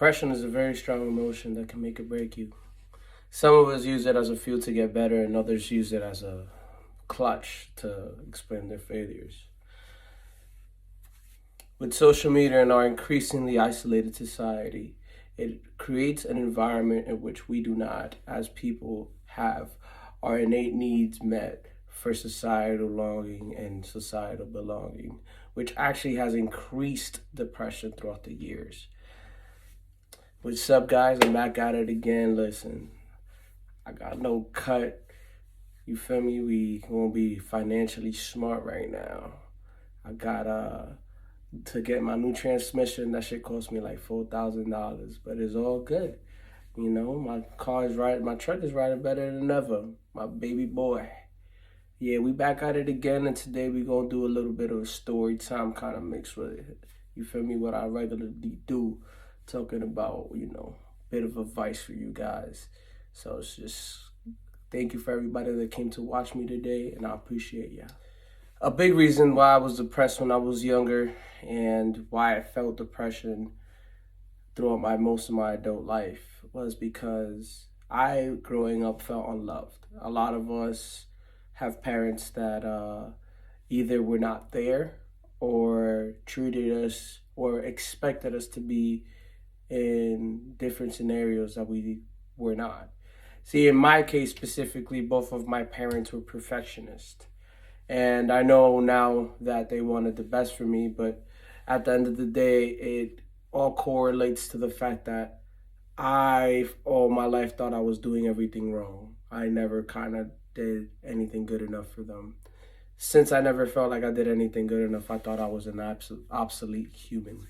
Depression is a very strong emotion that can make or break you. Some of us use it as a fuel to get better, and others use it as a clutch to explain their failures. With social media and our increasingly isolated society, it creates an environment in which we do not, as people, have our innate needs met for societal longing and societal belonging, which actually has increased depression throughout the years. What's up, guys? I'm back at it again. Listen, I got no cut. You feel me? We gonna be financially smart right now. I got to get my new transmission. That shit cost me like $4,000, but it's all good. You know, my car is riding, my truck is riding better than ever. My baby boy. Yeah, we back at it again, and today we gonna do a little bit of a story time kind of mix with it. You feel me? What I regularly do, talking about, bit of advice for you guys. So it's just thank you for everybody that came to watch me today, and I appreciate ya. A big reason why I was depressed when I was younger and why I felt depression throughout most of my adult life was because I, growing up, felt unloved. A lot of us have parents that either were not there or treated us or expected us to be in different scenarios that we were not. See, in my case specifically, both of my parents were perfectionists. And I know now that they wanted the best for me, but at the end of the day, it all correlates to the fact that I, all my life, thought I was doing everything wrong. I never kind of did anything good enough for them. Since I never felt like I did anything good enough, I thought I was an obsolete human.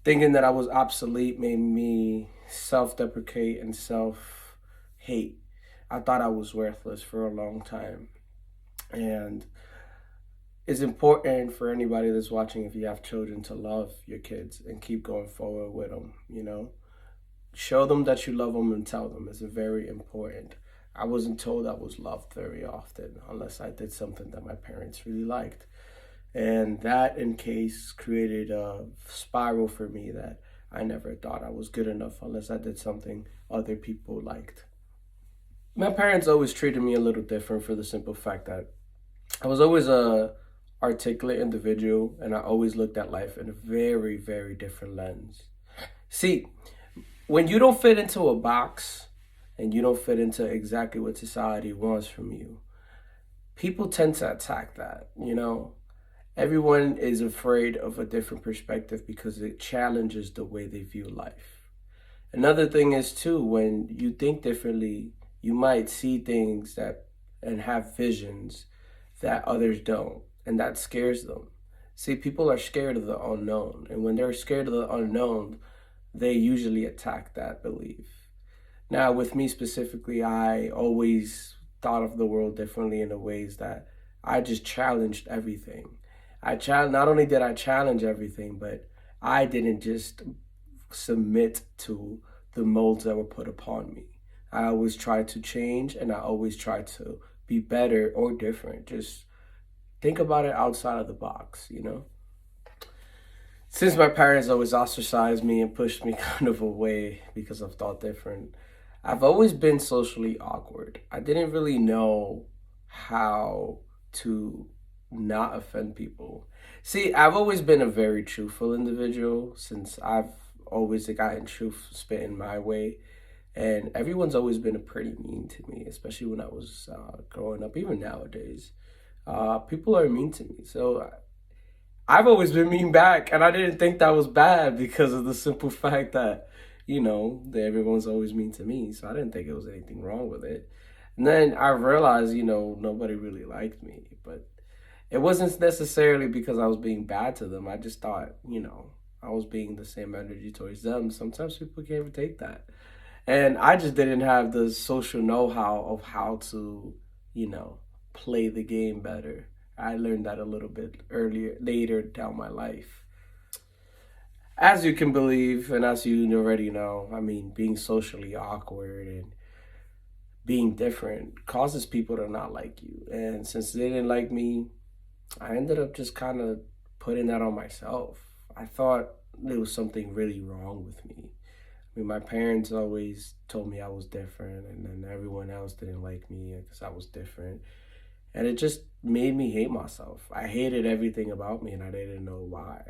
Thinking that I was obsolete made me self-deprecate and self-hate. I thought I was worthless for a long time. And it's important for anybody that's watching, if you have children, to love your kids and keep going forward with them. Show them that you love them and tell them. It's very important. I wasn't told I was loved very often unless I did something that my parents really liked. And that, in case, created a spiral for me that I never thought I was good enough unless I did something other people liked. My parents always treated me a little different for the simple fact that I was always a articulate individual, and I always looked at life in a very, very different lens. See, when you don't fit into a box and you don't fit into exactly what society wants from you, people tend to attack that. Everyone is afraid of a different perspective because it challenges the way they view life. Another thing is too, when you think differently, you might see things that and have visions that others don't, and that scares them. See, people are scared of the unknown, and when they're scared of the unknown, they usually attack that belief. Now, with me specifically, I always thought of the world differently in the ways that I just challenged everything. Not only did I challenge everything, but I didn't just submit to the molds that were put upon me. I always tried to change, and I always tried to be better or different. Just think about it outside of the box. Since my parents always ostracized me and pushed me kind of away because I've thought different, I've always been socially awkward. I didn't really know how to not offend people. See, I've always been a very truthful individual since I've always gotten truth spit in my way. And everyone's always been pretty mean to me, especially when I was growing up, even nowadays. People are mean to me. So I've always been mean back, and I didn't think that was bad because of the simple fact that everyone's always mean to me. So I didn't think it was anything wrong with it. And then I realized, nobody really liked me. But it wasn't necessarily because I was being bad to them. I just thought, I was being the same energy towards them. Sometimes people can't even take that. And I just didn't have the social know-how of how to, play the game better. I learned that a little bit later down my life. As you can believe, and as you already know, being socially awkward and being different causes people to not like you. And since they didn't like me, I ended up just kind of putting that on myself. I thought there was something really wrong with me. mean, my parents always told me I was different, and then everyone else didn't like me because I was different. And it just made me hate myself. I hated everything about me, and I didn't know why.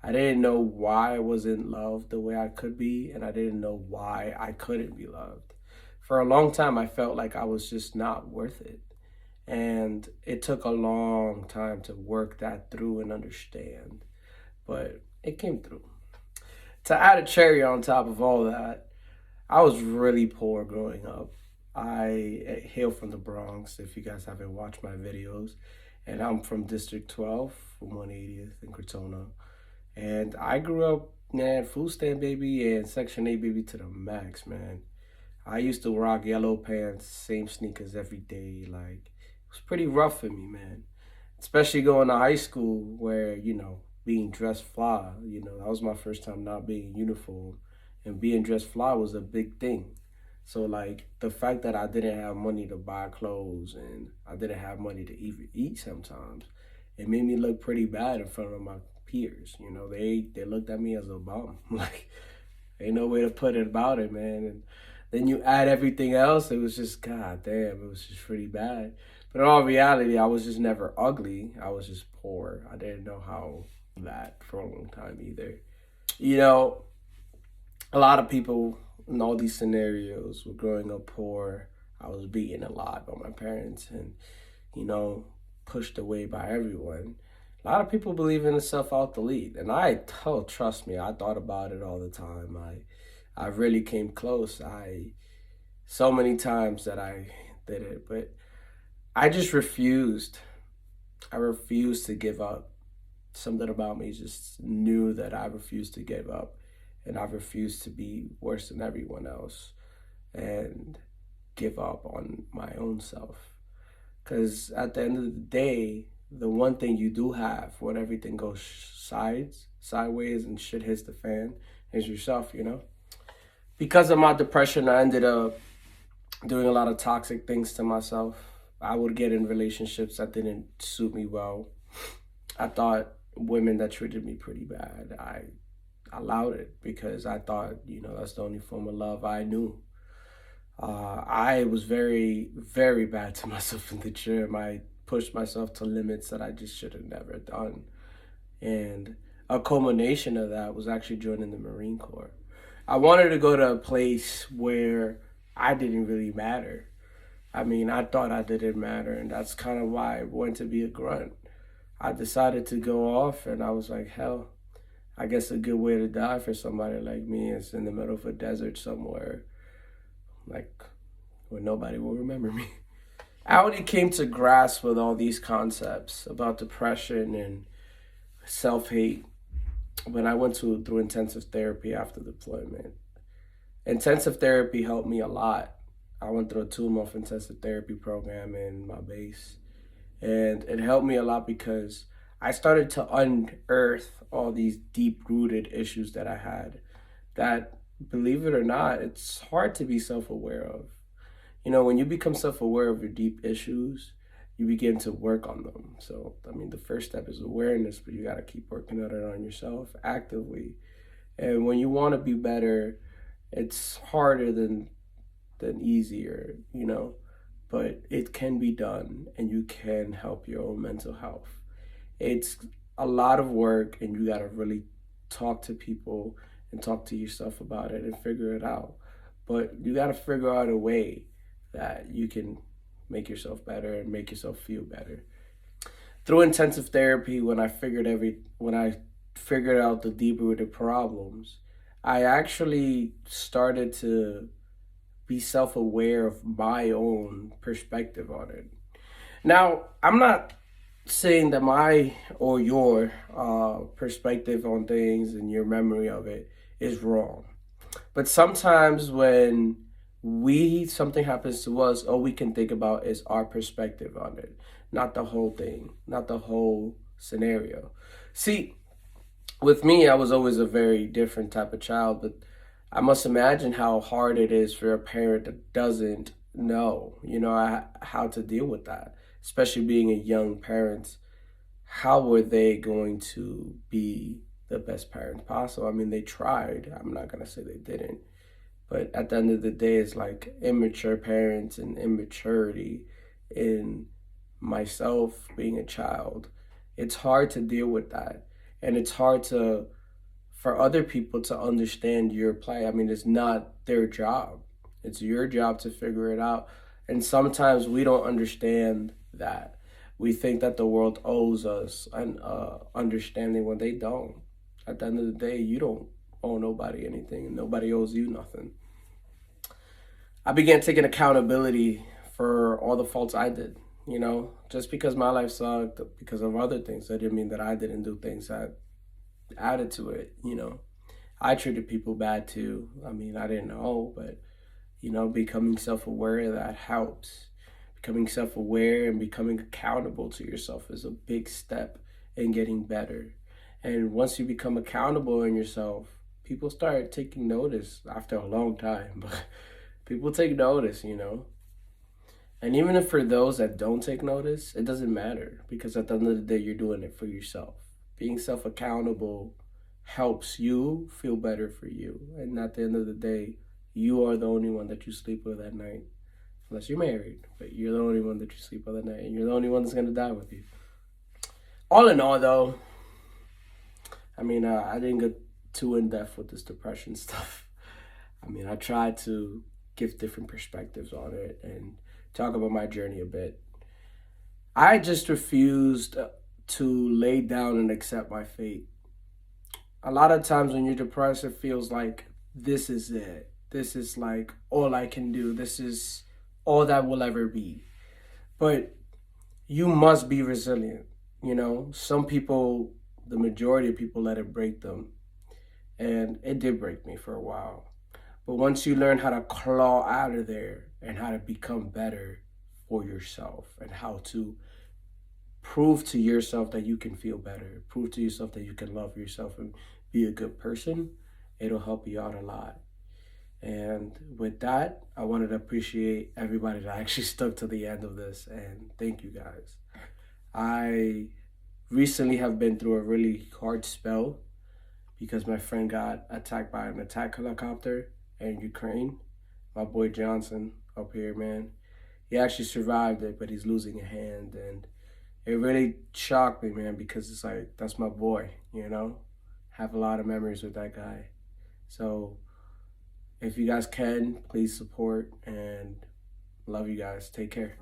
I didn't know why I wasn't loved the way I could be, and I didn't know why I couldn't be loved. For a long time, I felt like I was just not worth it. And it took a long time to work that through and understand, but it came through. To add a cherry on top of all that, I was really poor growing up. I hail from the Bronx, if you guys haven't watched my videos, and I'm from District 12, from 180th in Crotona. And I grew up, man, food stand baby and Section 8 baby to the max, man. I used to rock yellow pants, same sneakers every day. Like, it was pretty rough for me, man. Especially going to high school where, being dressed fly, that was my first time not being in uniform. And being dressed fly was a big thing. So, like, the fact that I didn't have money to buy clothes and I didn't have money to even eat sometimes, it made me look pretty bad in front of my peers. They looked at me as a bum. Like, ain't no way to put it about it, man. And then you add everything else, it was just, god damn, it was just pretty bad. But in all reality, I was just never ugly. I was just poor. I didn't know how that for a long time either. You know, a lot of people in all these scenarios were growing up poor. I was beaten a lot by my parents and, you know, pushed away by everyone. A lot of people believe in the self out the lead. And trust me, I thought about it all the time. I really came close. So many times that I did it, but I just refused. I refused to give up. Something about me just knew that I refused to give up, and I refused to be worse than everyone else and give up on my own self. Because at the end of the day, the one thing you do have when everything goes sideways and shit hits the fan is yourself, Because of my depression, I ended up doing a lot of toxic things to myself. I would get in relationships that didn't suit me well. I thought women that treated me pretty bad, I allowed it because I thought, that's the only form of love I knew. I was very, very bad to myself in the gym. I pushed myself to limits that I just should have never done. And a culmination of that was actually joining the Marine Corps. I wanted to go to a place where I didn't really matter. I mean, I thought I didn't matter, and that's kind of why I wanted to be a grunt. I decided to go off, and I was like, hell, I guess a good way to die for somebody like me is in the middle of a desert somewhere, like, where nobody will remember me. I only came to grasp with all these concepts about depression and self-hate when I went through intensive therapy after deployment. Intensive therapy helped me a lot. I went through a 2-month intensive therapy program in my base. And it helped me a lot because I started to unearth all these deep-rooted issues that I had that, believe it or not, it's hard to be self-aware of. When you become self-aware of your deep issues, you begin to work on them. So, the first step is awareness, but you got to keep working on it on yourself actively. And when you want to be better, it's harder than easier, but it can be done and you can help your own mental health. It's a lot of work and you got to really talk to people and talk to yourself about it and figure it out. But you got to figure out a way that you can make yourself better and make yourself feel better. Through intensive therapy, when I figured out the deep rooted problems, I actually started to be self-aware of my own perspective on it. Now, I'm not saying that my or your perspective on things and your memory of it is wrong. But sometimes when something happens to us, all we can think about is our perspective on it, not the whole thing, not the whole scenario. See, with me, I was always a very different type of child, but I must imagine how hard it is for a parent that doesn't know, how to deal with that, especially being a young parent. How were they going to be the best parents possible? They tried. I'm not going to say they didn't. But at the end of the day, it's like immature parents and immaturity in myself being a child. It's hard to deal with that. And it's hard to for other people to understand your plight. I mean, it's not their job. It's your job to figure it out. And sometimes we don't understand that. We think that the world owes us an understanding when they don't. At the end of the day, you don't owe nobody anything, and nobody owes you nothing. I began taking accountability for all the faults I did. Just because my life sucked because of other things, that didn't mean that I didn't do things that added to it. I treated people bad too. I mean, I didn't know, but becoming self-aware of that helps. Becoming self-aware and becoming accountable to yourself is a big step in getting better. And once you become accountable in yourself, people start taking notice after a long time. But people take notice. And even if for those that don't take notice, it doesn't matter because at the end of the day, you're doing it for yourself. Being self-accountable helps you feel better for you. And at the end of the day, you are the only one that you sleep with at night. Unless you're married, but you're the only one that you sleep with at night. And you're the only one that's going to die with you. All in all, though, I mean, I didn't get too in-depth with this depression stuff. I mean, I tried to give different perspectives on it and talk about my journey a bit. I just refused to lay down and accept my fate. A lot of times when you're depressed, it feels like this is it. This is like all I can do. This is all that will ever be. But you must be resilient. Some people, the majority of people let it break them. And it did break me for a while. But once you learn how to claw out of there and how to become better for yourself and how to prove to yourself that you can feel better, prove to yourself that you can love yourself and be a good person, it'll help you out a lot. And with that, I wanted to appreciate everybody that actually stuck to the end of this, and thank you guys. I recently have been through a really hard spell because my friend got attacked by an attack helicopter in Ukraine. My boy Johnson up here, man. He actually survived it, but he's losing a hand, and it really shocked me, man, because it's like, that's my boy. Have a lot of memories with that guy. So if you guys can, please support, and love you guys. Take care.